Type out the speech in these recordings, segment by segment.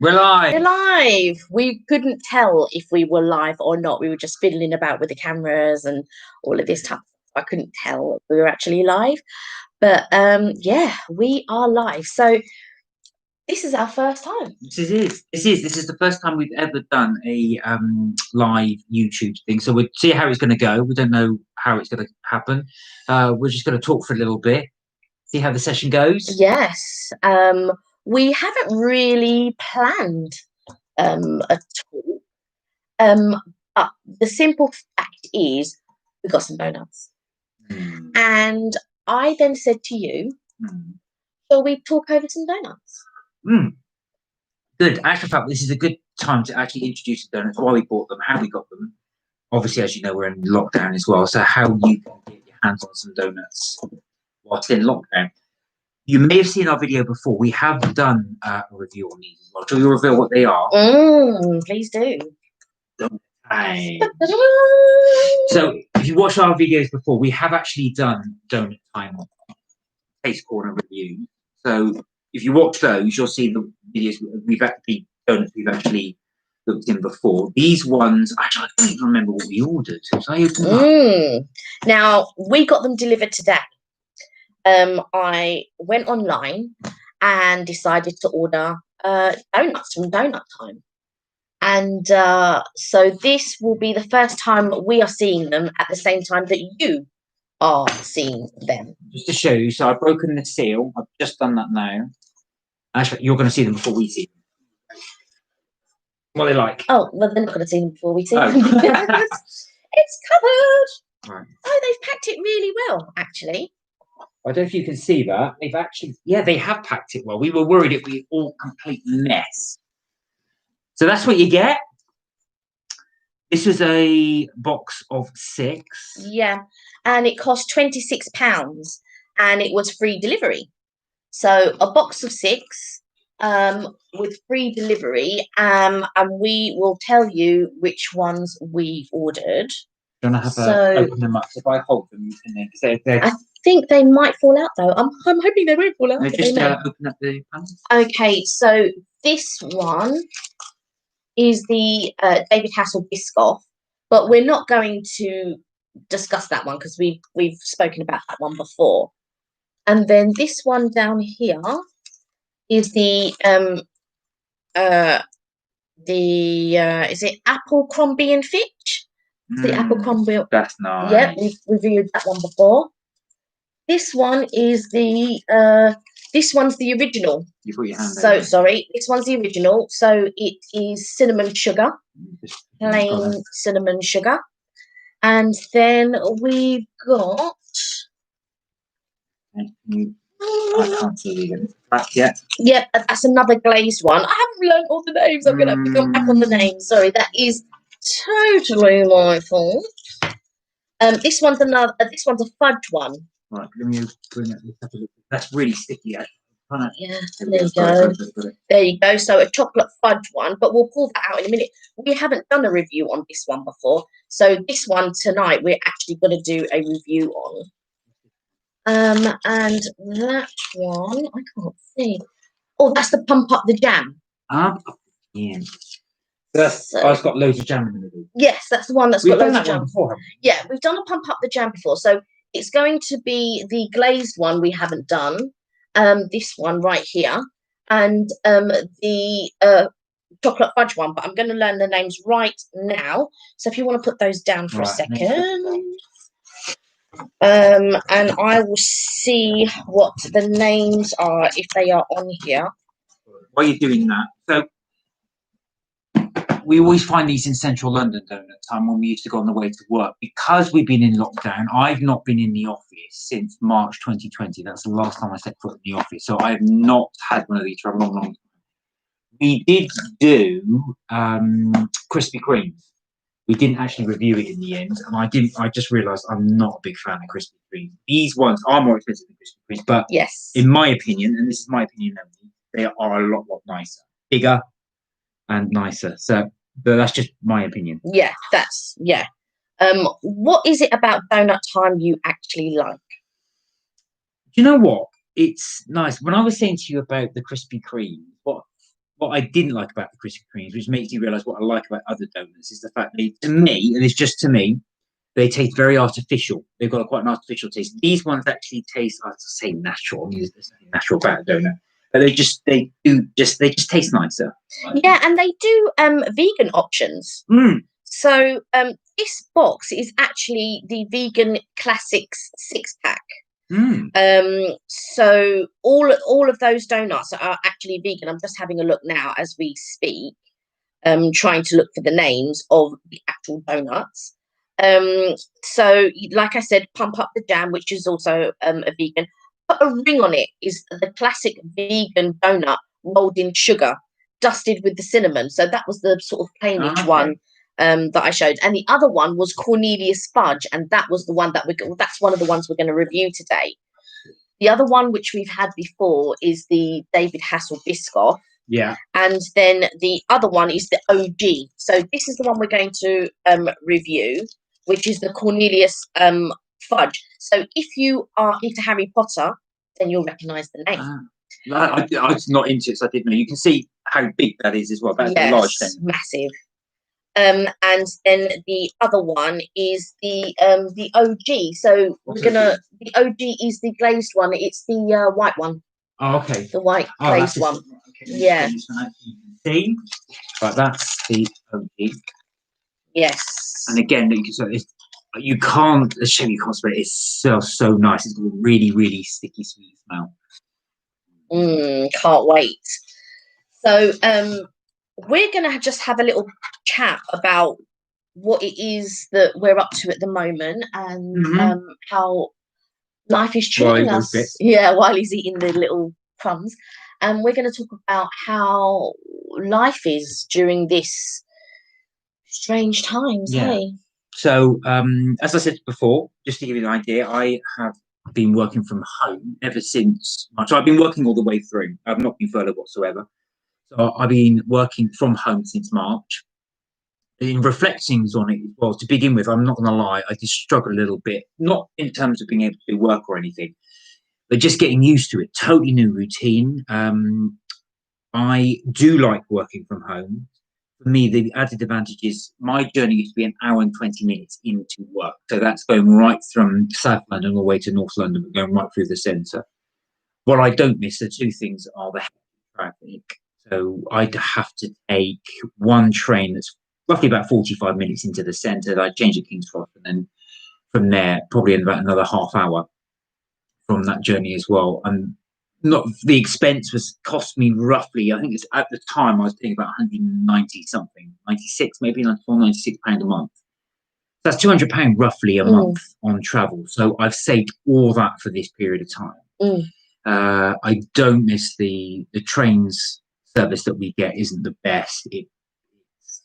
We're live. We're live. We couldn't tell if we were live or not. We were just fiddling about with the cameras and all of this stuff. I couldn't tell if we were actually live. But yeah, we are live. So this is our first time. This is the first time we've ever done a live YouTube thing. So we'll see how it's going to go. We don't know how it's going to happen. We're just going to talk for a little bit, see how the session goes. Yes. We haven't really planned at all. But the simple fact is we got some donuts. And I then said to you, shall we talk over some donuts? Good. Actually, fact, this is a good time to actually introduce the donuts, why we bought them, how we got them. Obviously, as you know, we're in lockdown as well. So how you can get your hands on some donuts whilst in lockdown. You may have seen our video before. We have done a review on these as well. Shall we reveal what they are? Please do. So if you watch our videos before, we have actually done Doughnut Time Taste Corner review. So if you watch those, you'll see the videos we've actually looked in before. These ones, actually, I don't even remember what we ordered. So I opened up. Now we got them delivered today. I went online and decided to order donuts from Doughnut Time. And so this will be the first time we are seeing them at the same time that you are seeing them. Just to show you, so I've broken the seal. I've just done that now. Actually, you're going to see them before we see them. What are they like? Oh, well, they're not going to see them before we see them. It's covered. Right. Oh, they've packed it really well, actually. I don't know if you can see that. They've actually, yeah, they have packed it well. We were worried it'd be all complete mess. So that's what you get. This was a box of 6. Yeah, and it cost £26, and it was free delivery. So a box of 6 with free delivery, and we will tell you which ones we ordered. Do you want to have open them up? So if I hold them, you can then. I think they might fall out though. I'm hoping they won't fall out. No, just open up the panels. Okay, so this one is the David Hasselhoff Biscoff, but we're not going to discuss that one because we've spoken about that one before. And then this one down here is the is it apple crumby and Fitch? The apple crumby. That's nice. Yeah, we've reviewed that one before. This one is the this one's the original. You put your hand So sorry, this one's the original. So it is cinnamon sugar, plain cinnamon sugar, and then we've got. I can't see them back yet. Yep, that's another glazed one. I haven't learned all the names. I'm gonna have to come back on the names. Sorry, that is totally my fault. This one's another. This one's a fudge one. Right, let me bring it. Let's have a look. That's really sticky. Yeah, there you go. There you go. So a chocolate fudge one, but we'll pull that out in a minute. We haven't done a review on this one before, so this one tonight we're actually going to do a review on. And that one I can't see. Oh, that's the pump up the jam. Yeah. It's got loads of jam in the middle. Yes, that's the one that's got loads of jam. Before, yeah, we've done a pump up the jam before, so it's going to be the glazed one we haven't done. This one right here, and the chocolate fudge one, but I'm going to learn the names right now. So if you want to put those down for a second. And I will see what the names are if they are on here. While you're doing that, so we always find these in central London Doughnut Time when we used to go on the way to work. Because we've been in lockdown, I've not been in the office since March 2020. That's the last time I set foot in the office. So I have not had one of these for a long, long time. We did do Krispy Kremes. We didn't actually review it in the end, and I just realised I'm not a big fan of Krispy Kreme. These ones are more expensive than Krispy Kremes, but yes, in my opinion, and this is my opinion only, they are a lot nicer, bigger, and nicer. So that's just my opinion. Yeah, what is it about Doughnut Time you actually like? Do you know what? It's nice. When I was saying to you about the Krispy Kreme, what what I didn't like about the Krispy Kremes, which makes you realise what I like about other donuts, is the fact they, to me, and it's just to me, they taste very artificial. They've got quite an artificial taste. These ones actually taste, I'd say, natural. I mean, there's nothing natural about a donut, but they just taste nicer. Yeah, and they do vegan options. So this box is actually the vegan classics 6-pack. So all of those donuts are actually vegan. I'm just having a look now as we speak, trying to look for the names of the actual donuts. So like I said, pump up the jam, which is also a vegan. Put a ring on it is the classic vegan donut rolled in sugar, dusted with the cinnamon. So that was the sort of plainish one that I showed. And the other one was Cornelius Fudge, and that was the one that that's one of the ones we're going to review today. The other one, which we've had before, is the David Hasselhoff Biscoff. Yeah. And then the other one is the OG. So this is the one we're going to review, which is the Cornelius Fudge. So if you are into Harry Potter, then you'll recognise the name. I was not into it, so I didn't know. You can see how big that is as well. That's a large thing. Massive. And then the other one is the OG. So the OG is the glazed one. It's the white one. Oh, okay. The white glazed one. Okay, yeah. See, but that's the OG. Yes. And again, you can't spell it. It's so nice. It's got a really, really sticky, sweet smell. Can't wait. So we're going to just have a little chat about what it is that we're up to at the moment and how life is treating us. Yeah, while he's eating the little crumbs. And we're going to talk about how life is during this strange times. Yeah. Hey? So, as I said before, just to give you an idea, I have been working from home ever since March. So I've been working all the way through. I've not been furloughed whatsoever. So I've been working from home since March. In reflections on it, well, to begin with, I'm not going to lie, I just struggle a little bit, not in terms of being able to do work or anything, but just getting used to it. Totally new routine. I do like working from home. For me, the added advantage is my journey used to be an hour and 20 minutes into work. So that's going right from South London all the way to North London, but going right through the centre. What I don't miss, the two things are the traffic. So I'd have to take one train that's roughly about 45 minutes into the centre. I'd change at King's Cross, and then from there, probably in about another half hour from that journey as well. And not the expense cost me roughly, I think it's at the time I was paying about 190 something, 96 maybe, 94, 96 pound a month. So that's £200 roughly a month on travel. So I've saved all that for this period of time. I don't miss the trains service that we get isn't the best. It's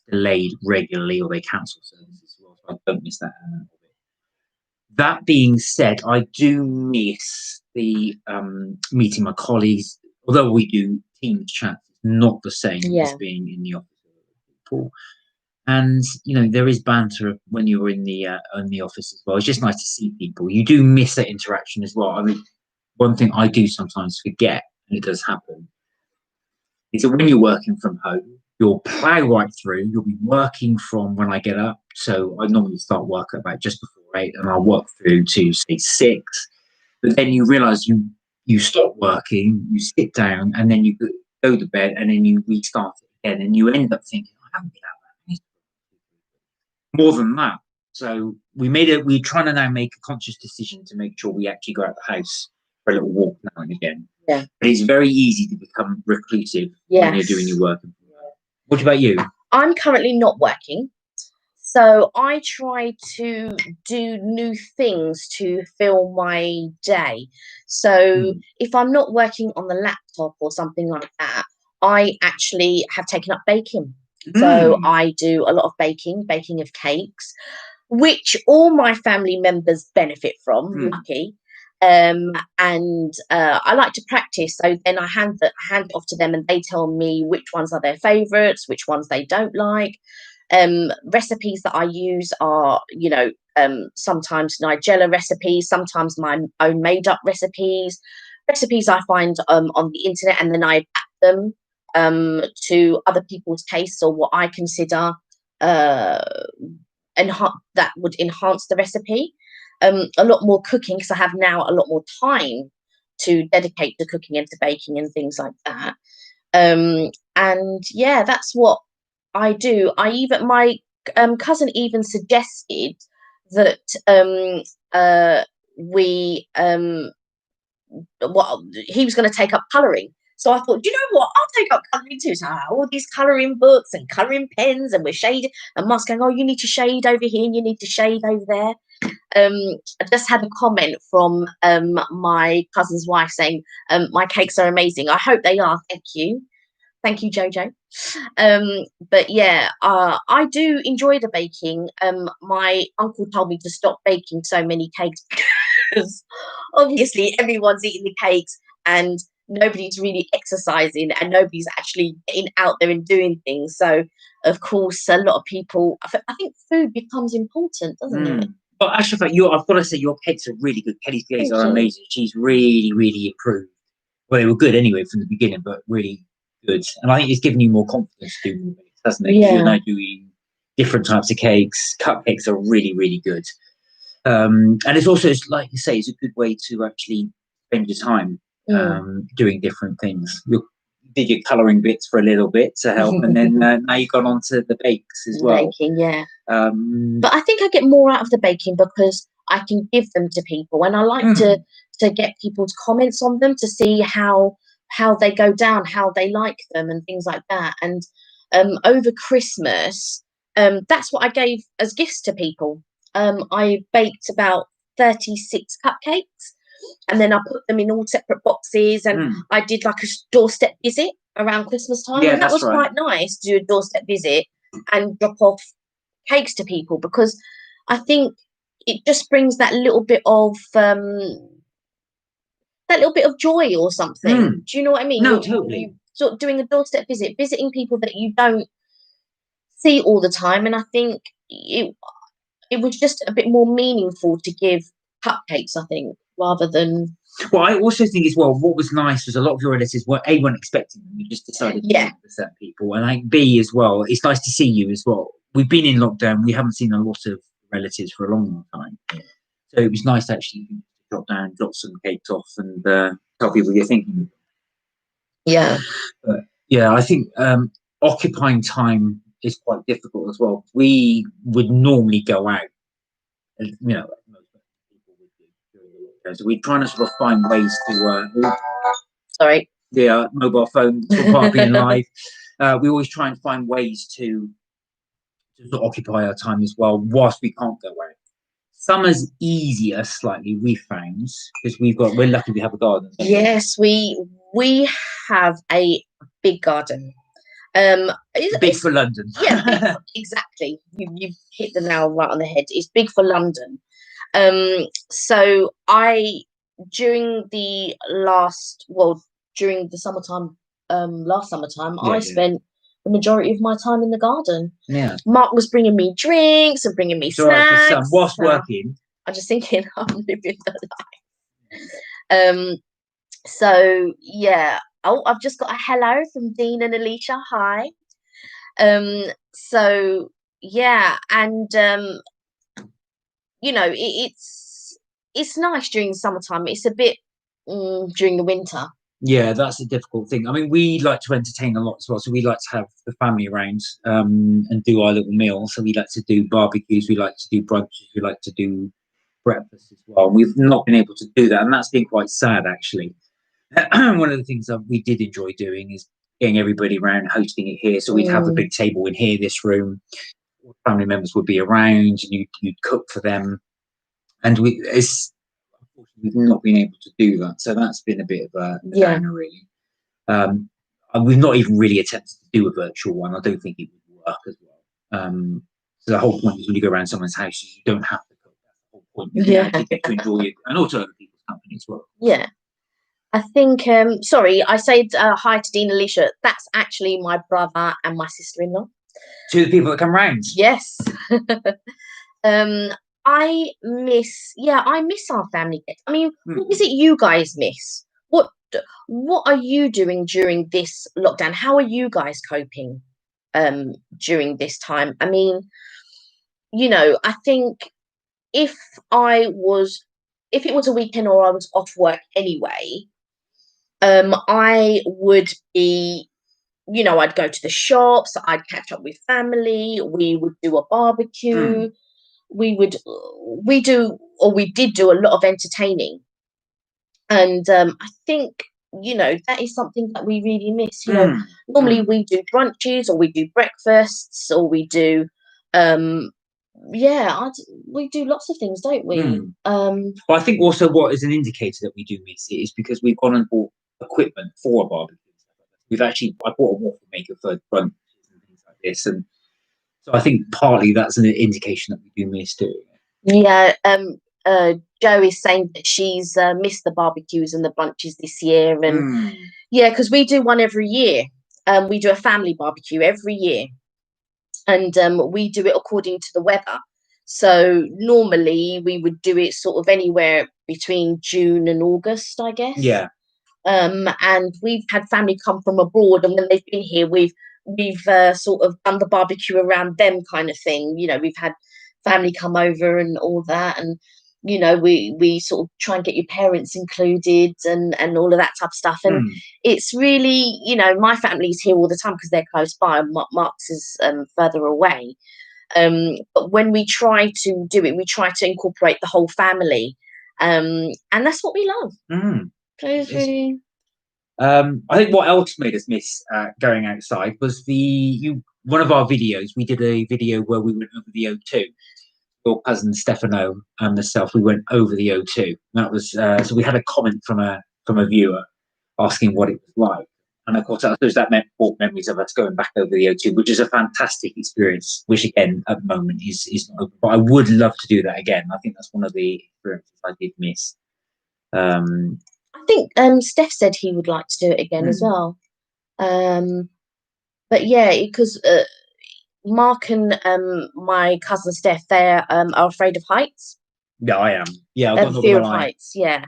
delayed regularly, or they cancel services as well. So I don't miss that element of it. That being said, I do miss the meeting my colleagues. Although we do Teams chats, it's not the same as being in the office with people. And there is banter when you're in the office as well. It's just nice to see people. You do miss that interaction as well. I mean, one thing I do sometimes forget, and it does happen, is that when you're working from home, you'll plow right through. You'll be working from when I get up. So I normally start work at about just before 8, and I'll work through to say 6. But then you realise you stop working, you sit down, and then you go to bed, and then you restart it again, and you end up thinking, I haven't been out that many. More than that. So we're trying to now make a conscious decision to make sure we actually go out the house for a little walk now and again. Yeah. But it's very easy to become reclusive when you're doing your work. What about you? I'm currently not working. So I try to do new things to fill my day. So if I'm not working on the laptop or something like that, I actually have taken up baking. So I do a lot of baking of cakes, which all my family members benefit from, lucky. And I like to practice. So then I hand it off to them, and they tell me which ones are their favourites, which ones they don't like. Recipes that I use are, sometimes Nigella recipes, sometimes my own made up recipes I find on the internet, and then I adapt them to other people's tastes or what I consider that would enhance the recipe. A lot more cooking, because I have now a lot more time to dedicate to cooking and to baking and things like that. And yeah, that's what I do. My cousin even suggested that he was going to take up colouring. So I thought, you know what? I'll take up colouring too. So I had all these colouring books and colouring pens, and we're shading. And Mark's going, oh, you need to shade over here and you need to shade over there. I just had a comment from my cousin's wife saying, my cakes are amazing. I hope they are. Thank you. Thank you, Jojo. But yeah, I do enjoy the baking. My uncle told me to stop baking so many cakes because obviously everyone's eating the cakes and nobody's really exercising and nobody's actually getting out there and doing things. So, of course, a lot of people, I think food becomes important, doesn't it? But actually, I've got to say, your cakes are really good. Kelly's cakes are amazing. She's really, really improved. Well, they were good anyway from the beginning, but really good. And I think it's given you more confidence to do more cakes, hasn't it? Yeah. You're now doing different types of cakes. Cupcakes are really, really good. And it's also, like you say, it's a good way to actually spend your time doing different things. You did your colouring bits for a little bit to help, and then now you've gone on to the bakes as well. Baking, yeah. But I think I get more out of the baking because I can give them to people, and I like to get people's comments on them to see how they go down, how they like them, and things like that. And over Christmas, that's what I gave as gifts to people. I baked about 36 cupcakes, and then I put them in all separate boxes, and I did like a doorstep visit around Christmas time. Yeah, and that was quite nice to do a doorstep visit and drop off cakes to people, because I think it just brings that little bit of joy or something. Do you know what I mean? No, totally. You're sort of doing a doorstep visit, visiting people that you don't see all the time, and I think it was just a bit more meaningful to give cupcakes, I think, rather than. Well, I also think as well, what was nice was a lot of your relatives weren't expecting them. You just decided to give to certain people. And I think B as well, it's nice to see you as well. We've been in lockdown. We haven't seen a lot of relatives for a long time. So it was nice to actually drop some cakes off and tell people you're thinking. Yeah. But yeah, I think occupying time is quite difficult as well. We would normally go out, and, most people would do during the lockdown. So we're trying to sort of find ways to. Sorry. Yeah, mobile phone part of being live. We always try and find ways to sort of occupy our time as well, whilst we can't go out. Summer's easier slightly, we found, because we're lucky we have a garden. Yes, we have a big garden. Big for London. Yeah, exactly. You've hit the nail right on the head. It's big for London. So during the summertime, last summertime, I spent the majority of my time in the garden. Yeah. Mark was bringing me drinks and bringing me snacks. Whilst working. I'm just thinking, I'm living the life. So yeah. Oh, I've just got a hello from Dean and Alicia. Hi. So yeah, and it's nice during the summertime. It's a bit during the winter. Yeah, that's a difficult thing. I mean, we like to entertain a lot as well. So we like to have the family around and do our little meals. So we like to do barbecues. We like to do brunches. We like to do breakfast as well. We've not been able to do that. And that's been quite sad, actually. One of the things that we did enjoy doing is getting everybody around, hosting it here. So we'd have a big table in here, this room. Family members would be around and you'd cook for them. And unfortunately, we've not been able to do that. So that's been a bit of a downer, really. And we've not even really attempted to do a virtual one. I don't think it would work as well. So the whole point is when you go around someone's house, you don't have to cook. That's the whole point. You get to enjoy it and also other people's company as well. Yeah. I think, sorry, I said hi to Dean and Alicia. That's actually my brother and my sister-in-law. Two of the people that come round? Yes. I miss our family. I mean, what is it you guys miss? what are you doing during this lockdown? How are you guys coping during this time? I mean, I think if it was a weekend or I was off work anyway, I would be, I'd go to the shops, I'd catch up with family, we would do a barbecue, we did do a lot of entertaining. And I think, that is something that we really miss. Normally we do brunches or we do breakfasts or we do, we do lots of things, don't we? Well, I think also what is an indicator that we do miss it is because we've gone and bought equipment for a barbecue. I bought a waffle maker for brunches and things like this, and so I think partly that's an indication that we do miss doing it. Yeah, Jo is saying that she's missed the barbecues and the brunches this year, and yeah, because we do one every year. We do a family barbecue every year, and we do it according to the weather. So normally we would do it sort of anywhere between June and August, I guess. Yeah. And we've had family come from abroad, and when they've been here, we've sort of done the barbecue around them, kind of thing. We've had family come over and all that, and we sort of try and get your parents included and all of that type of stuff. And it's really, my family's here all the time because they're close by, and Mark's is further away. But when we try to do it, we try to incorporate the whole family, and that's what we love. So it's really... I think what else made us miss going outside was one of our videos. We did a video where we went over the O2. Your cousin Stefano and myself, we went over the O2. That was so we had a comment from a viewer asking what it was like, and of course that brought memories of us going back over the O2, which is a fantastic experience. Which again at the moment is not open, but I would love to do that again. I think that's one of the experiences I did miss. I think Steph said he would like to do it again as well. But yeah, because Mark and my cousin Steph, they are afraid of heights. Yeah, I am. Yeah, I've got fear of heights. Yeah.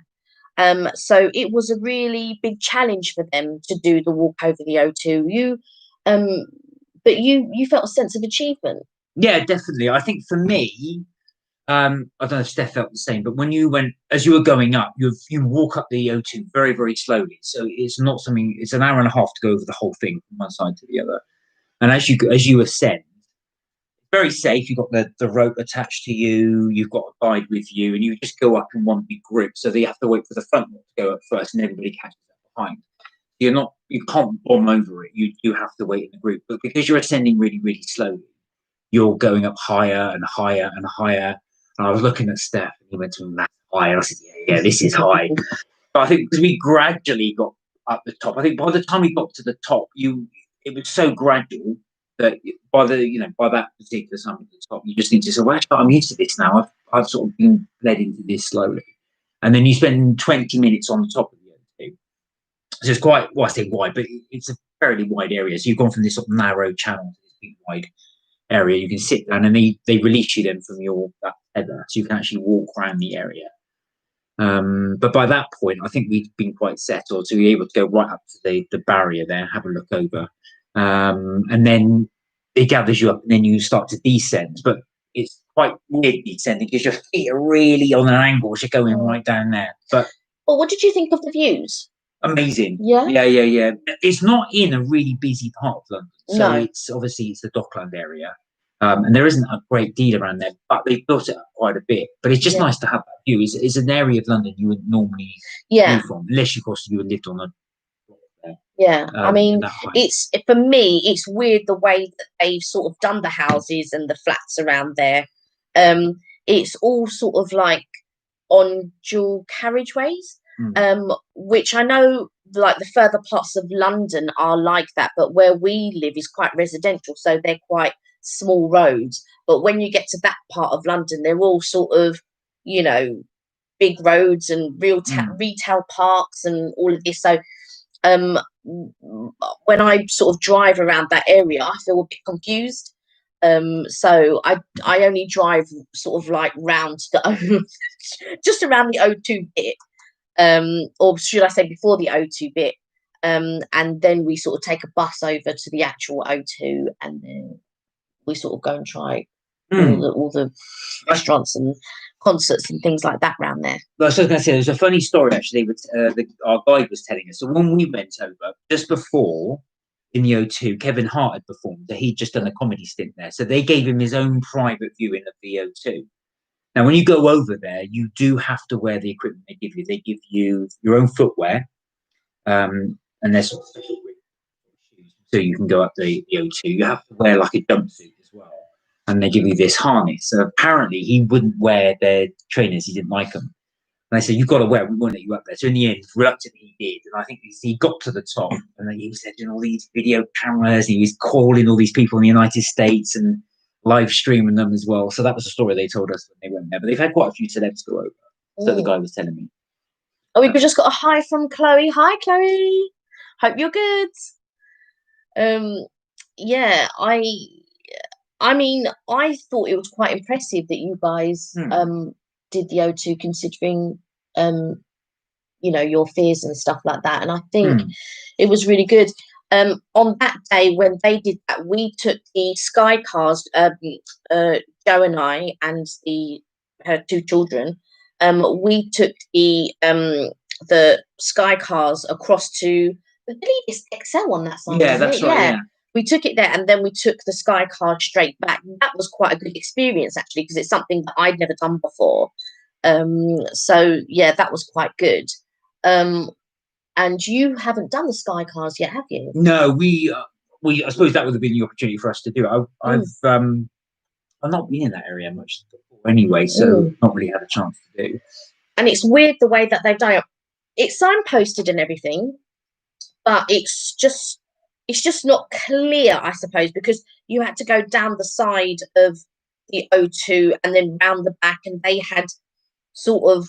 So it was a really big challenge for them to do the walk over the O2. But you felt a sense of achievement. Yeah, definitely. I think for me, I don't know if Steph felt the same, but when as you were going up, you walk up the O2 very, very slowly. So it's not something. It's an hour and a half to go over the whole thing from one side to the other. And as you ascend, very safe. You've got the rope attached to you. You've got a guide with you, and you just go up in one big group. So they have to wait for the front one to go up first, and everybody catches up behind. You can't bomb over it. You have to wait in the group, but because you're ascending really, really slowly, you're going up higher and higher and higher. And I was looking at Steph, and he went to that high, and I said, "Yeah, this is high." But I think because we gradually got up the top, I think by the time we got to the top, it was so gradual that by that particular summit at the top, you just need to say, "Well, actually, I'm used to this now. I've sort of been led into this slowly," and then you spend 20 minutes on the top of the O2. So it's quite, well, I say wide, but it's a fairly wide area. So you've gone from this sort of narrow channel to this big wide area. You can sit down, and they release you then from that tether, so you can actually walk around the area. But by that point, I think we'd been quite settled, so we were able to go right up to the barrier there, have a look over, and then it gathers you up, and then you start to descend. But it's quite weird descending because your feet are really on an angle as you're going right down there. But what did you think of the views? Amazing. Yeah. It's not in a really busy part of London, so it's the Dockland area, and there isn't a great deal around there, but they've built it up quite a bit. But it's just nice to have that view. It's an area of London you wouldn't normally move from, unless of course you lived on a block there. Yeah, I mean, for me, it's weird the way that they've sort of done the houses and the flats around there. It's all sort of like on dual carriageways. Which I know, like the further parts of London are like that, but where we live is quite residential, so they're quite small roads. But when you get to that part of London, they're all sort of, big roads and retail parks and all of this. So when I sort of drive around that area, I feel a bit confused. So I only drive sort of like round just around the O2 bit. or should I say before the O2 bit. And then we sort of take a bus over to the actual O2, and then we sort of go and try all the restaurants and concerts and things like that around there. Well, I was going to say, there's a funny story actually. With our guide was telling us. So when we went over just before in the O2, Kevin Hart had performed. He'd just done a comedy stint there, so they gave him his own private viewing of the O2. Now, when you go over there, you do have to wear the equipment they give you. They give you your own footwear, and there's sort of special shoes, so you can go up the O2. You have to wear like a jumpsuit as well, and they give you this harness. So apparently, he wouldn't wear their trainers; he didn't like them. And I said, "You've got to wear them. We won't let you up there." So in the end, reluctantly, he did. And I think he got to the top, and then he was doing all these video cameras. And he was calling all these people in the United States and live streaming them as well. So that was the story they told us when they went there. But they've had quite a few celebs go over. So the guy was telling me. Oh, we've just got a hi from Chloe. Hi, Chloe. Hope you're good. Yeah, I mean, I thought it was quite impressive that you guys did the O2, considering your fears and stuff like that. And I think it was really good. On that day when they did that, we took the Sky cars, Joe and I and her two children. We took the Sky cars across to, I believe it's XL on that side. Yeah, that's right. Yeah. We took it there, and then we took the Sky car straight back. That was quite a good experience, actually, because it's something that I'd never done before. So yeah, that was quite good. And you haven't done the Sky cars yet, have you? No, we I suppose that would have been the opportunity for us to do it. I've not been in that area much before anyway, so not really had a chance to do. And it's weird the way that they've done it. It's signposted and everything, but it's just not clear, I suppose, because you had to go down the side of the O2 and then round the back, and they had sort of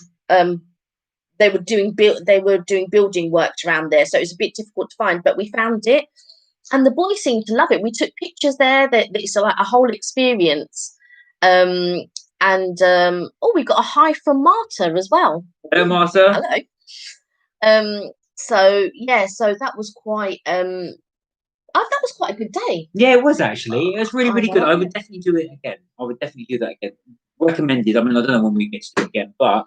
they were doing building works around there, so it was a bit difficult to find, but we found it, and the boys seemed to love it. We took pictures there. That it's like a whole experience. We got a hi from Marta as well. Hello, Marta. Hello. So that was quite that was quite a good day. Yeah, it was actually. It was really, really good. I would definitely do it again. I would definitely do that again. Recommended. I mean, I don't know when we get to do it again, but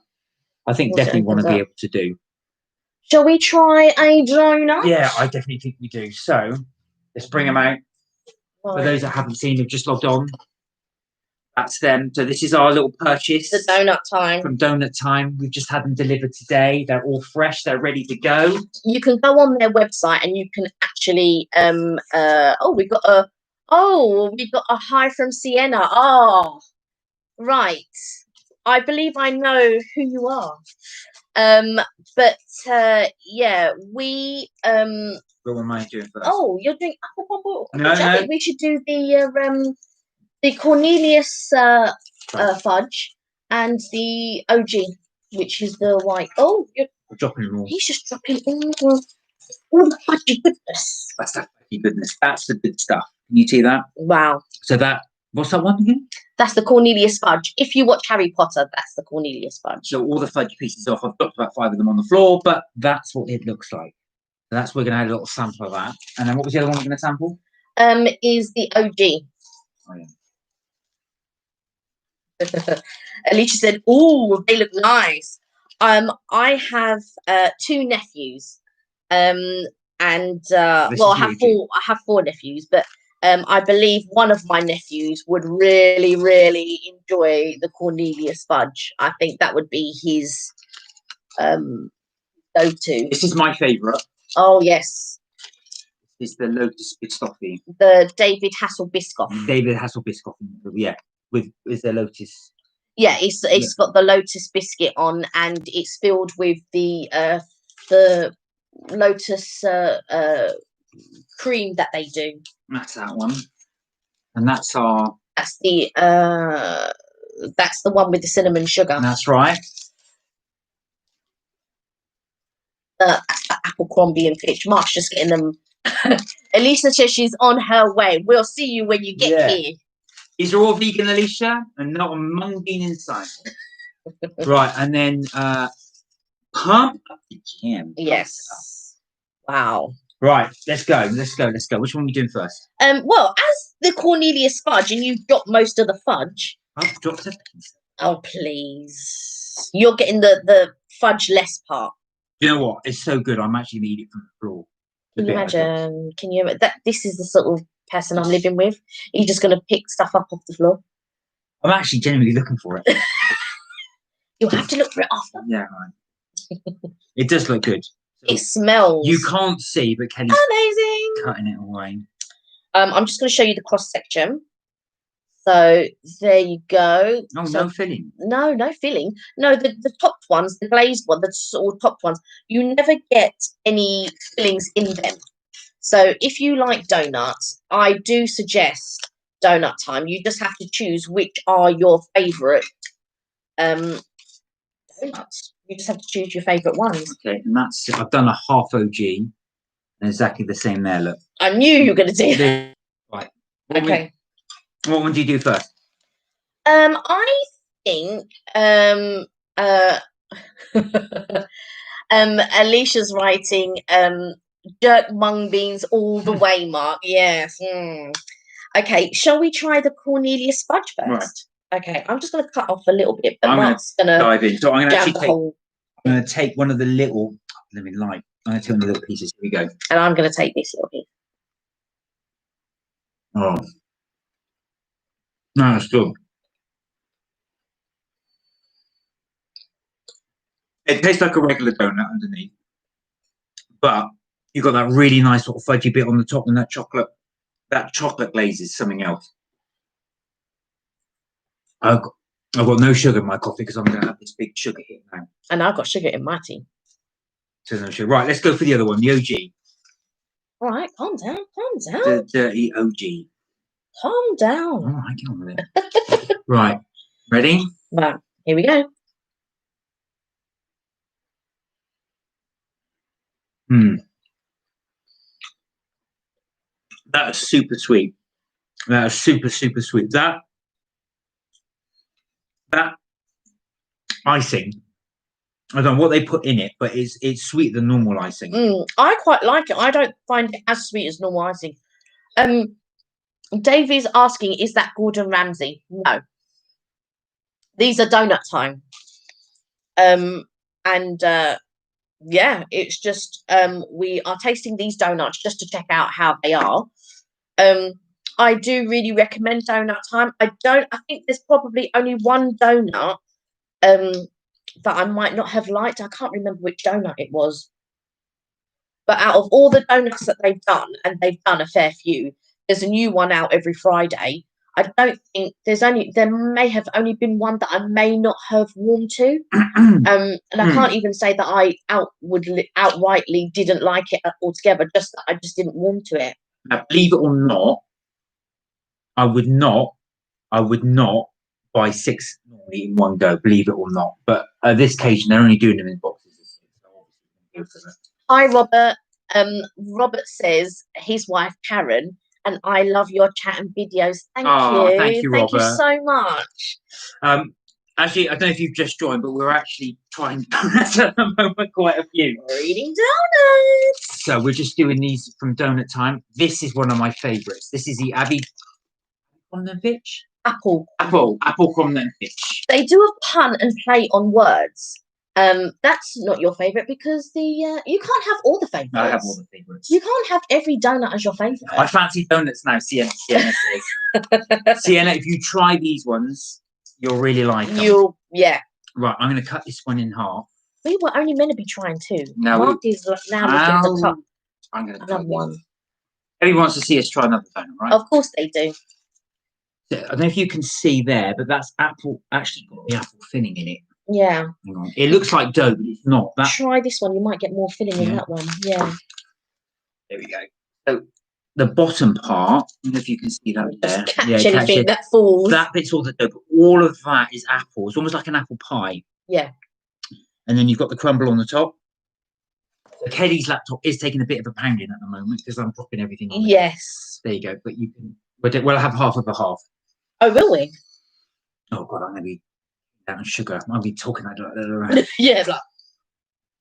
I think definitely want to be able to do. Shall we try a donut? Yeah, I definitely think we do. So let's bring them out. Right. For those that haven't seen, they've just logged on. That's them. So this is our little purchase. The Doughnut Time. From Doughnut Time. We've just had them delivered today. They're all fresh. They're ready to go. You can go on their website and you can actually we got a hi from Sienna. Oh, right. I believe I know who you are. We What am I doing first? Oh, you're doing apple bubble. No. I think we should do the Cornelius fudge and the OG, which is the white. Oh, you're dropping them all. He's just dropping all the fudgy goodness. That's that fudgy goodness. That's the good stuff. Can you see that? Wow. So what's that one again? That's the Cornelius fudge. If you watch Harry Potter, that's the Cornelius fudge. So all the fudge pieces off. I've dropped about 5 of them on the floor, but that's what it looks like. So we're going to add a little sample of that. And then what was the other one we're going to sample? Is the OG. Oh, yeah. Alicia said, "Oh, they look nice." I have 2 nephews, I have 4 nephews, but I believe one of my nephews would really, really enjoy the Cornelius fudge. I think that would be his go-to. This is my favourite. Oh yes. It's the Lotus Biscoff. The David Hasselhoff. David Hasselhoff, yeah. Is there Lotus? Yeah, it's got the Lotus biscuit on, and it's filled with the Lotus cream that they do. That's that one, and that's the one with the cinnamon sugar. That's right. That's the apple crumble and Fitch. Mark's just getting them. Alicia says she's on her way. We'll see you when you get here. These are all vegan, Alicia, and not a mung bean inside. Right, and then Pump up the jam. Yes. Wow. Right, let's go. Which one are we doing first? Well, as the Cornelius Fudge, and you've got most of the fudge. I've dropped a piece. Oh, please. You're getting the fudge less part. You know what? It's so good. I'm actually going to eat it from the floor. Can you imagine? Can you? This is the sort of person I'm living with. You're just going to pick stuff up off the floor. I'm actually genuinely looking for it. You'll have to look for it after. Yeah, right. It does look good. It smells. You can't see, but Kelly's amazing. cutting it away. I'm just going to show you the cross section. So there you go. Oh, so, no filling. No filling. No, the topped ones, the glazed one, the sort of topped ones, you never get any fillings in them. So if you like donuts, I do suggest Doughnut Time. You just have to choose which are your favourite donuts. You just have to choose your favourite ones. Okay, and that's I've done a half OG, and exactly the same there. Look. I knew you were going to do that. Right. Okay. What one do you do first? I think Alicia's writing jerk mung beans all the way, Mark. Yes. Okay, shall we try the Cornelius Fudge first? Right. Okay, I'm just going to cut off a little bit, but Mark's going to dive in. So I'm going to take one of the little. Let me light. I'm going to take one of the little pieces. Here we go. And I'm going to take this little piece. Oh. No, it's good. It tastes like a regular donut underneath, but you've got that really nice sort of fudgy bit on the top, and that chocolate glaze is something else. I've got no sugar in my coffee because I'm going to have this big sugar hit now. And I've got sugar in my tea. So no sugar. Right, let's go for the other one, the OG. All right, calm down. The dirty OG. Calm down. All right, get on with it. Right, ready? Right, here we go. That is super sweet. That is super sweet. That icing, I don't know what they put in it, but it's sweeter than normal icing. I quite like it. I don't find it as sweet as normal icing. Davey's asking, is that Gordon Ramsay? No. These are Doughnut Time. Yeah, it's just we are tasting these donuts just to check out how they are. I do really recommend Doughnut Time. I think there's probably only one donut that I might not have liked. I can't remember which donut it was. But out of all the donuts that they've done, and they've done a fair few, there's a new one out every Friday. I don't think there may have only been one that I may not have warmed to. And I can't even say that I outrightly didn't like it altogether, just that I just didn't warm to it. Now, believe it or not, I would not buy 6 normally in one go, believe it or not. But at this occasion, they're only doing them in boxes. Hi, Robert. Robert says his wife, Karen, and I love your chat and videos. Thank you. Thank you, Robert. Thank you so much. Actually, I don't know if you've just joined, but we're actually trying donuts at the moment, quite a few. We're eating donuts. So we're just doing these from Doughnut Time. This is one of my favourites. This is the Crumble Fitch? Apple Crumble Fitch. They do a pun and play on words. That's not your favourite because you can't have all the favourites. I have all the favourites. You can't have every donut as your favourite. I fancy donuts now, Sienna says. Sienna, if you try these ones, you'll really like them. Yeah. Right, I'm going to cut this one in half. We were only meant to be trying 2. Now Mark is now looking at the top. I'm going to cut one. Everyone wants to see us try another donut, right? Of course they do. So, I don't know if you can see there, but that's apple. Actually, got the apple filling in it. Yeah. Hang on. It looks like dough, but it's not. Try this one. You might get more filling in that one. Yeah. There we go. So the bottom part, I don't know if you can see that there. Catch anything that falls. That bit's all the dough, but all of that is apple. It's almost like an apple pie. Yeah. And then you've got the crumble on the top. So Kelly's laptop is taking a bit of a pounding at the moment because I'm dropping everything on it. Yes. There you go. But you can. We'll have half of a half. Oh, will we? Oh God, I'm gonna be down sugar. I'll be talking that around. Yeah, like.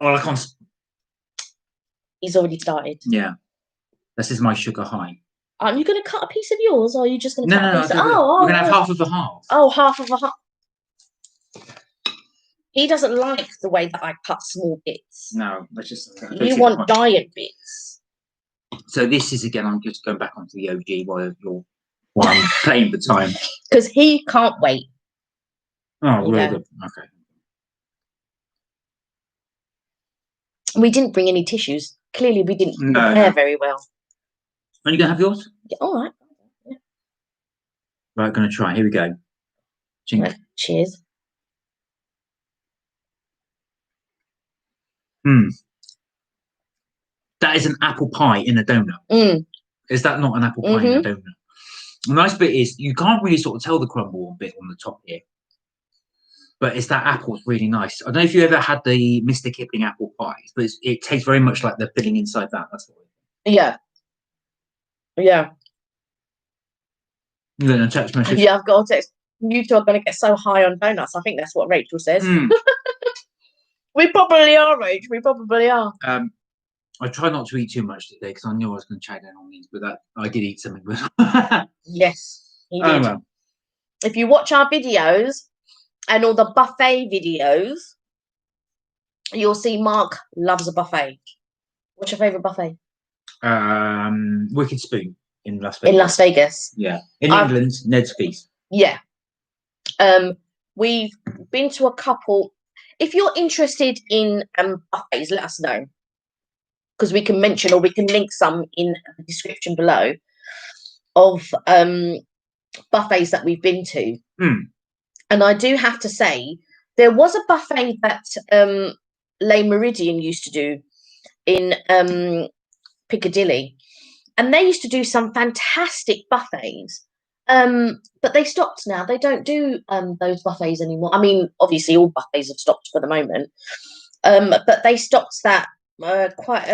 Oh, I can't. He's already started. Yeah, this is my sugar high. Aren't you going to cut a piece of yours, or are you just going to cut a piece? We're going to have half of a half. Oh, half of a half. He doesn't like the way that I cut small bits. No, that's just. You want giant bits. So this is again. I'm just going back onto the OG while I'm playing the time. Because he can't wait. Oh, really good. Okay. We didn't bring any tissues. Clearly, we didn't prepare very well. Are you going to have yours? Yeah, all right. Yeah. Right, going to try. Here we go. Right, cheers. That is an apple pie in a donut. Is that not an apple pie in a donut? The nice bit is you can't really sort of tell the crumble bit on the top here. But it's that apple's really nice. I don't know if you ever had the Mr. Kipling apple pies, but it tastes very much like the filling inside that. That's what Yeah. Yeah. You're going to text message? Yeah, I've got a text. You two are going to get so high on donuts. I think that's what Rachel says. We probably are, Rach. We probably are. I try not to eat too much today because I knew I was going to chow down on these, but I did eat something. Yes, he did. Well. If you watch our videos and all the buffet videos, you'll see Mark loves a buffet. What's your favourite buffet? Wicked Spoon in Las Vegas. In Las Vegas. Yeah. In England, Ned's Feast. Yeah. We've been to a couple. If you're interested in buffets, let us know. Because we can mention or we can link some in the description below of buffets that we've been to. And I do have to say, there was a buffet that Le Meridian used to do in Piccadilly. And they used to do some fantastic buffets. But they stopped now. They don't do those buffets anymore. I mean, obviously, all buffets have stopped for the moment. But they stopped that quite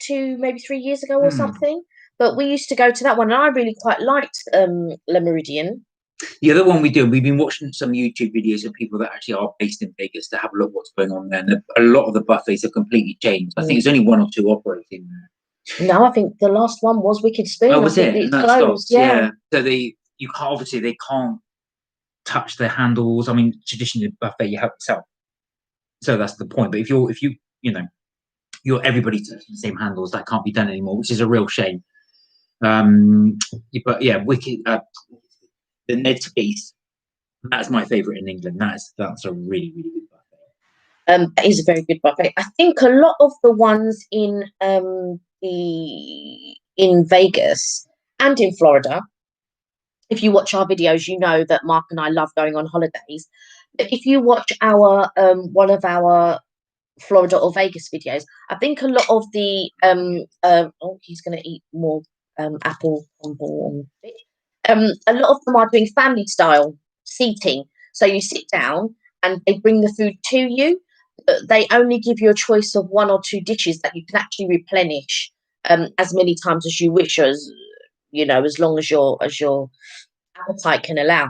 2, maybe 3 years ago or something. But we used to go to that one, and I really quite liked Le Meridian. The other one we've been watching some YouTube videos of people that actually are based in Vegas to have a look what's going on there. And a lot of the buffets have completely changed. I think there's only 1 or 2 operating there. No, I think the last one was Wicked Spoon. Oh, was it? It closed, yeah. So they can't touch the handles. I mean, traditionally buffet you help yourself. So that's the point. But if you're everybody touching the same handles, that can't be done anymore, which is a real shame. But yeah, Wicked, the Ned's Feast, that's my favourite in England. That's a really, really good buffet. That is a very good buffet. I think a lot of the ones in Vegas and in Florida, if you watch our videos, you know that Mark and I love going on holidays. But if you watch our one of our Florida or Vegas videos, I think a lot of the he's going to eat more apple crumble and a lot of them are doing family style seating. So you sit down and they bring the food to you. They only give you a choice of 1 or 2 dishes that you can actually replenish as many times as you wish, as long as your appetite can allow.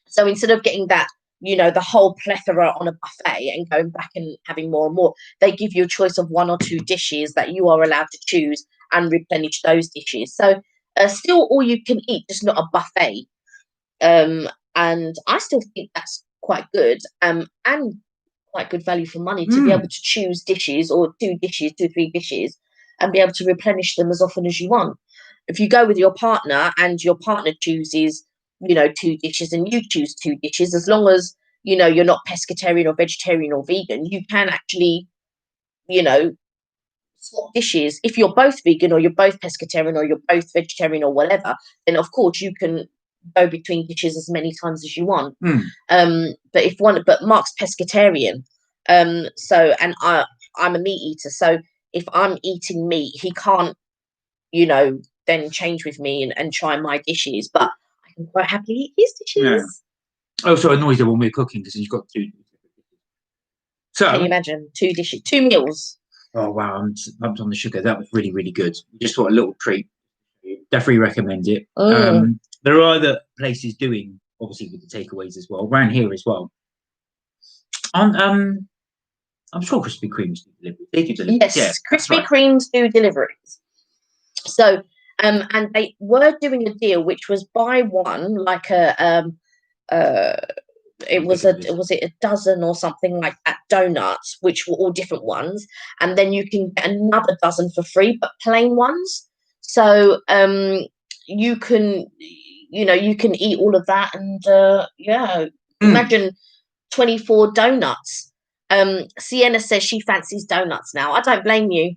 So instead of getting that, the whole plethora on a buffet and going back and having more and more, they give you a choice of 1 or 2 dishes that you are allowed to choose and replenish those dishes. So still all you can eat, just not a buffet. And I still think that's quite good and quite good value for money to be able to choose dishes or 2 dishes, 2 or 3 dishes, and be able to replenish them as often as you want. If you go with your partner and your partner chooses 2 dishes and you choose 2 dishes, as long as you're not pescatarian or vegetarian or vegan, you can actually swap dishes. If you're both vegan or you're both pescatarian or you're both vegetarian or whatever, then of course you can go between dishes as many times as you want. But Mark's pescatarian, so and I'm a meat eater, so if I'm eating meat, he can't then change with me and try my dishes, but I can quite happily eat his dishes. Yeah. Oh, so annoys her when we're cooking because he's got 2. So can you imagine 2 dishes, 2 meals? Oh wow, I'm on the sugar. That was really, really good. Just got a little treat. Definitely recommend it. There are other places doing, obviously, with the takeaways as well, around here as well. I'm sure Krispy Kremes do delivery. They do delivery. Yes, Yeah, Krispy Kremes do deliveries. So, and they were doing a deal which was buy one, like it was a dozen or something like that donuts, which were all different ones, and then you can get another dozen for free, but plain ones. So you can you can eat all of that, and imagine 24 donuts. Sienna says she fancies donuts now. I don't blame you.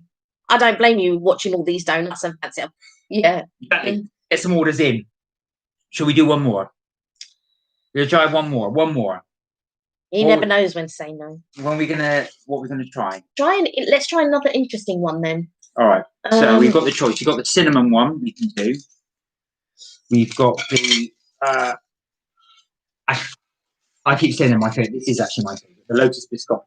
I don't blame you watching all these donuts and fancy them. Yeah. Exactly. Get some orders in. Shall we do one more? We'll try one more. One more. He never knows when to say no. What we're gonna try? Let's try another interesting one then. All right. So we've got the choice. You've got the cinnamon one we can do. We've got the I keep saying my favorite. This is actually my favorite. The Lotus Biscoff.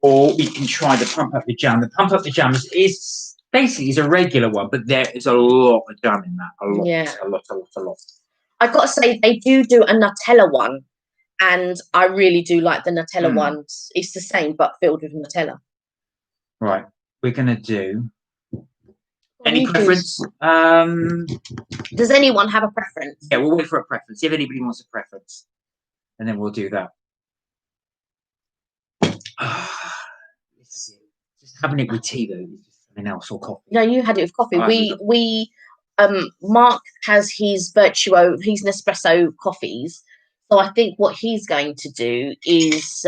Or we can try the pump up the jam. The pump up the jam is basically a regular one, but there is a lot of jam in that. A lot. Yeah. A lot. I've got to say they do a Nutella one, and I really do like the Nutella ones. It's the same but filled with Nutella. Right. We're gonna do. Any preference? Does anyone have a preference? Yeah, we'll wait for a preference. If anybody wants a preference, and then we'll do that. Just having it with tea though, is just something else, or coffee. No, you had it with coffee. Mark has his Nespresso coffees. So I think what he's going to do is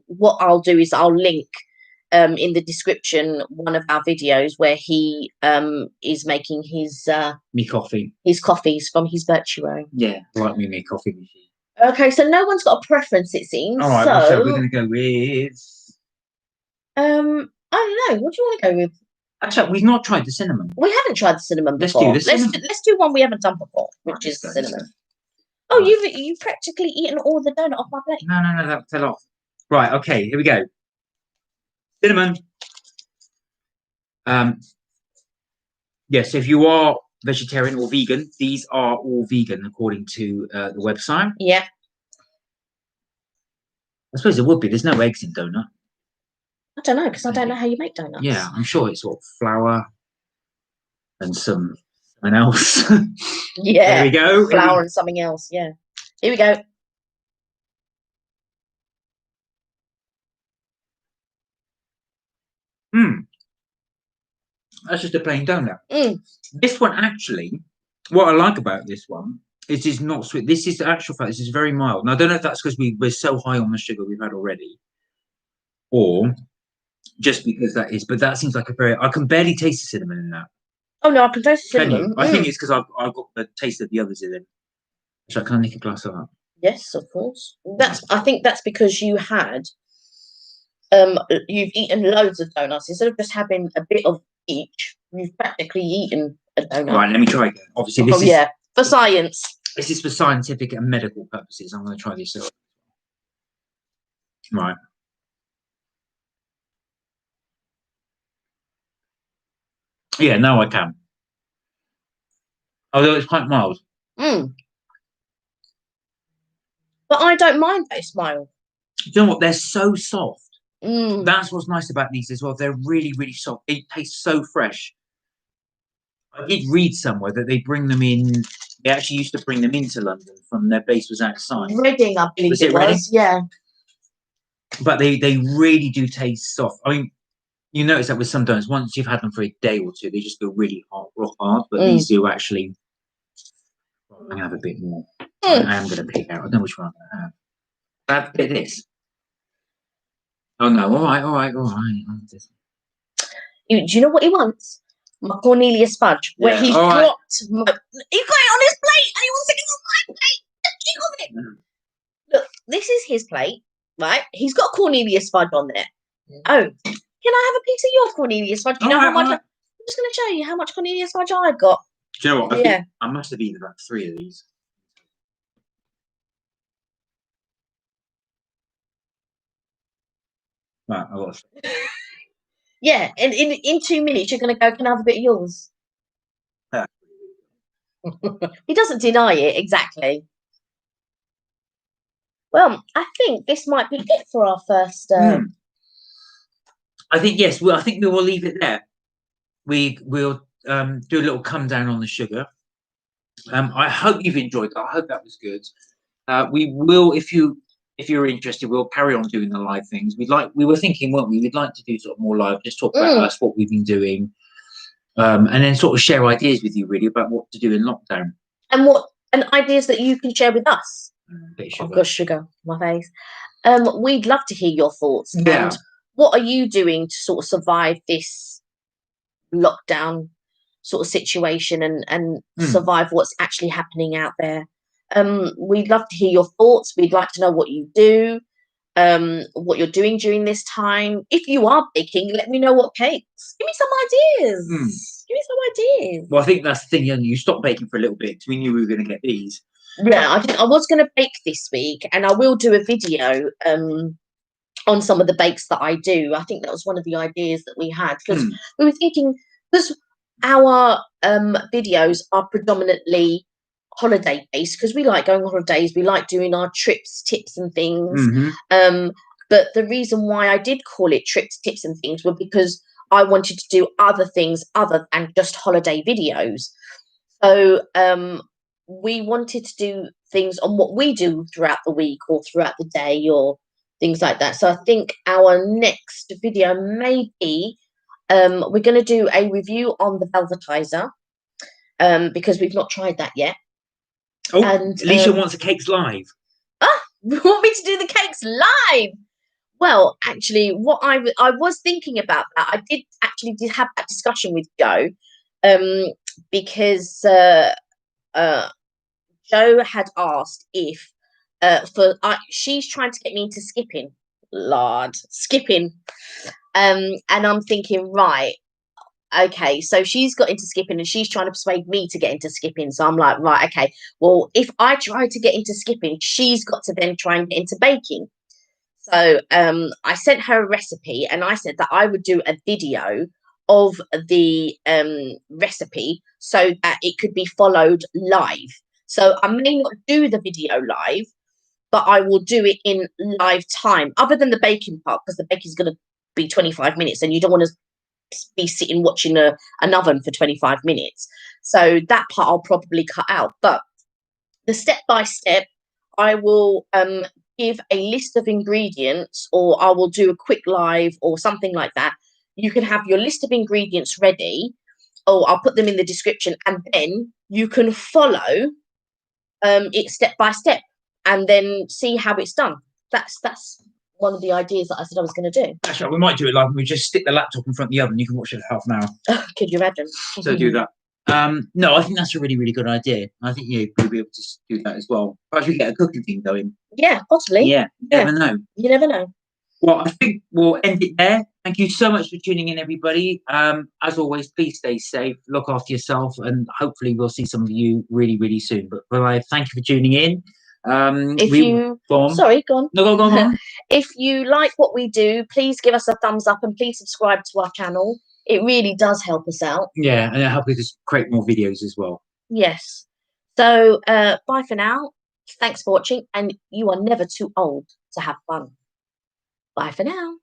what I'll do is I'll link in the description one of our videos where he is making his his coffees from his Virtuo. Yeah, like me coffee machine. Okay, so no one's got a preference, it seems. All right, so we're going to go with. I don't know. What do you want to go with? Actually, we've not tried the cinnamon. We haven't tried the cinnamon before. Let's do one we haven't done before, which is the cinnamon. Oh, you've practically eaten all the donut off my plate. No, that fell off. Right, okay, here we go. Cinnamon. Yes, if you are vegetarian or vegan, these are all vegan according to the website. Yeah. I suppose it would be. There's no eggs in donut. I don't know, because I don't know how you make donuts. Yeah, I'm sure it's sort of flour and something else. Yeah. There we go. Flour and something else. Yeah. Here we go. That's just a plain donut. This one actually, what I like about this one is it's not sweet. This is the actual fact. This is very mild. Now I don't know if that's because we're so high on the sugar we've had already, or just because that is. But that seems like I can barely taste the cinnamon in that. Oh no, I can taste the cinnamon. I think it's because I've got the taste of the others in it. So can I nick a glass of that? Yes, of course. I think that's because you had you've eaten loads of donuts instead of just having a bit of each. You've practically eaten a donut. Right, let me try again. Obviously, this is for science. This is for scientific and medical purposes. I'm going to try this out. Right. Yeah, now I can. Although it's quite mild. But I don't mind that it's mild. Do you know what? They're so soft. That's what's nice about these as well. They're really, really soft. They taste so fresh. I did read somewhere that they bring them in. They actually used to bring them into London from their base was outside. Reading, I believe it was. Yeah. But they really do taste soft. I mean, you notice that with some donuts, once you've had them for a day or two, they just go really hard, rock hard. But these do actually. I'm gonna have a bit more. I am gonna pick out. I don't know which one I'm gonna have. Have a bit of this. Oh no! All right. Do you know what he wants? My Cornelius Fudge, where he's dropped. He's got it on his plate, and he wants to get on my plate. Look, this is his plate, right? He's got Cornelius Fudge on there. Oh, can I have a piece of your Cornelius Fudge? Do you know how much? I'm just going to show you how much Cornelius Fudge I've got. Do you know what? I think I must have eaten about 3 of these. Right, I lost. Yeah, and in 2 minutes you're going to go, can I have a bit of yours? He doesn't deny it, exactly. Well, I think this might be it for our first. I think yes. Well, I think we will leave it there. We'll do a little come down on the sugar. I hope you've enjoyed that. I hope that was good. We will, if you're interested, we'll carry on doing the live things. We were thinking, weren't we? We'd like to do sort of more live, just talk about us, what we've been doing, and then sort of share ideas with you really about what to do in lockdown. And ideas that you can share with us. I've got sugar on my face. We'd love to hear your thoughts. Yeah. And what are you doing to sort of survive this lockdown sort of situation and survive what's actually happening out there? We'd love to hear your thoughts. We'd like to know what you do, what you're doing during this time. If you are baking, let me know what cakes. Give me some ideas. Give me some ideas. Well, I think that's the thing. You stopped baking for a little bit because we knew we were going to get these. Yeah, I was going to bake this week, and I will do a video on some of the bakes that I do. I think that was one of the ideas that we had, because we were thinking, because our videos are predominantly holiday based, because we like going on holidays, we like doing our trips, tips and things. But the reason why I did call it trips, tips and things were because I wanted to do other things other than just holiday videos. So we wanted to do things on what we do throughout the week or throughout the day or things like that. So I think our next video may be, we're going to do a review on the velvetizer, because we've not tried that yet. Oh, and Alicia wants the cakes live. You want me to do the cakes live? Well, actually, what I was thinking about that, I did have that discussion with Joe, because Joe had asked if she's trying to get me into skipping, and I'm thinking, right, okay, so she's got into skipping and she's trying to persuade me to get into skipping. So I'm like, right, okay, well, if I try to get into skipping, she's got to then try and get into baking. So I sent her a recipe, and I said that I would do a video of the recipe so that it could be followed live. So I may not do the video live, but I will do it in live time, other than the baking part, because the baking is going to be 25 minutes and you don't want to be sitting watching an oven for 25 minutes. So that part I'll probably cut out. But the step-by-step, I will give a list of ingredients, or I will do a quick live or something like that. You can have your list of ingredients ready, or I'll put them in the description, and then you can follow it step by step and then see how it's done. That's one of the ideas that I said I was going to do. Actually, we might do it live. We just stick the laptop in front of the oven. You can watch it for half an hour. Could you imagine? So do that. No, I think that's a really, really good idea. I think you'll be able to do that as well. Perhaps we get a cooking thing going. Yeah, possibly. Yeah, you never know. You never know. Well, I think we'll end it there. Thank you so much for tuning in, everybody. As always, please stay safe, look after yourself, and hopefully we'll see some of you really, really soon. But thank you for tuning in. Sorry, go on. No, go on. If you like what we do, please give us a thumbs up and please subscribe to our channel. It really does help us out. Yeah, and it'll help us create more videos as well. Yes. So bye for now. Thanks for watching, and you are never too old to have fun. Bye for now.